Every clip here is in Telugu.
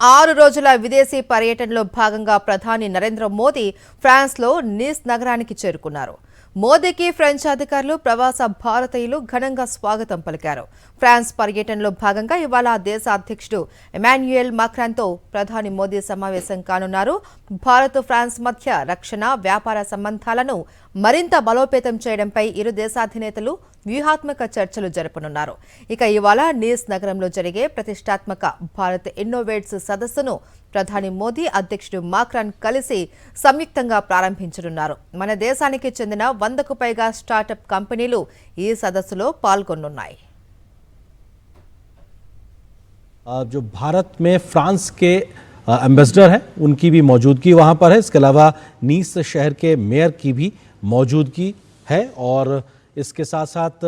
6 రోజుల విదేశీ పర్యటనలో భాగంగా ప్రధాని నరేంద్ర మోదీ ఫ్రాన్స్లో నీస్ నగరానికి చేరుకున్నారు. మోదీకి ఫ్రెంచ్ అధికారులు, ప్రవాస భారతీయులు ఘనంగా స్వాగతం పలికారు. ఫ్రాన్స్ పర్యటనలో భాగంగా ఇవాళ దేశ అధ్యక్షుడు ఎమాన్యుయల్ మాక్రాన్తో ప్రధాని మోదీ సమావేశం కానున్నారు. భారత్, ఫ్రాన్స్ మధ్య రక్షణ, వ్యాపార సంబంధాలను మరింత బలోపేతం చేయడంపై ఇరు దేశాధినేతలు వ్యూహాత్మక చర్చలు జరపనున్నారు. ఇక ఇవాళ నీస్ నగరంలో జరిగే ప్రతిష్టాత్మక భారత్ ఇన్నోవేట్స్ సదస్సును ప్రధాని మోదీ, అధ్యక్షుడు మాక్రాన్ కలిసి సంయుక్తంగా ప్రారంభించనున్నారు. మన దేశానికి చెందిన 100కు పైగా స్టార్టప్ కంపెనీలు ఈ సదస్సులో పాల్గొనున్నాయి. जो भारत में फ्रांस के एम्बेसडर हैं उनकी भी मौजूदगी वहां पर है. इसके अलावा नीस शहर के मेयर की भी मौजूदगी है और इसके साथ साथ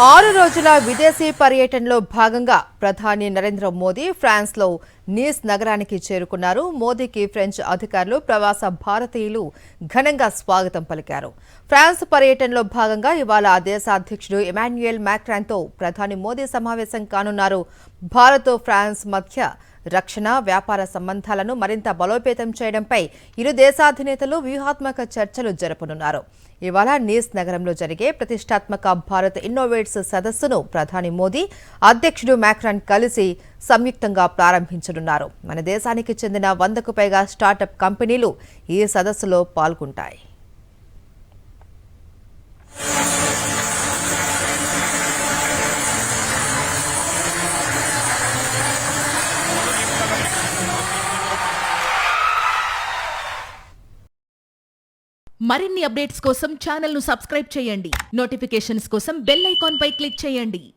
ఆరు రోజుల విదేశీ పర్యటనలో భాగంగా ప్రధాని నరేంద్ర మోదీ ఫ్రాన్స్లో నీస్ నగరానికి చేరుకున్నారు. మోదీకి ఫ్రెంచ్ అధికారులు, ప్రవాస భారతీయులు ఘనంగా స్వాగతం పలికారు. ఫ్రాన్స్ పర్యటనలో భాగంగా ఇవాళ ఆ దేశ అధ్యక్షుడు ఎమాన్యుయల్ మాక్రాన్తో ప్రధాని మోదీ సమావేశం కానున్నారు. భారత్, ఫ్రాన్స్ మధ్య రక్షణ, వ్యాపార సంబంధాలను మరింత బలోపేతం చేయడంపై ఇరు దేశాధినేతలు వ్యూహాత్మక చర్చలు జరపనున్నారు. ఇవాళ నీస్ నగరంలో జరిగే ప్రతిష్టాత్మక భారత్ ఇన్నోవేట్స్ సదస్సును ప్రధాని మోదీ, అధ్యక్షుడు మాక్రాన్ కలిసి సంయుక్తంగా ప్రారంభించనున్నారు. మన దేశానికి చెందిన 100కు పైగా స్టార్టప్ కంపెనీలు ఈ సదస్సులో పాల్గొంటాయి. మరిన్ని అప్డేట్స్ కోసం ఛానల్ ను సబ్స్క్రైబ్ చేయండి. నోటిఫికేషన్స్ కోసం బెల్ ఐకాన్ పై క్లిక్ చేయండి.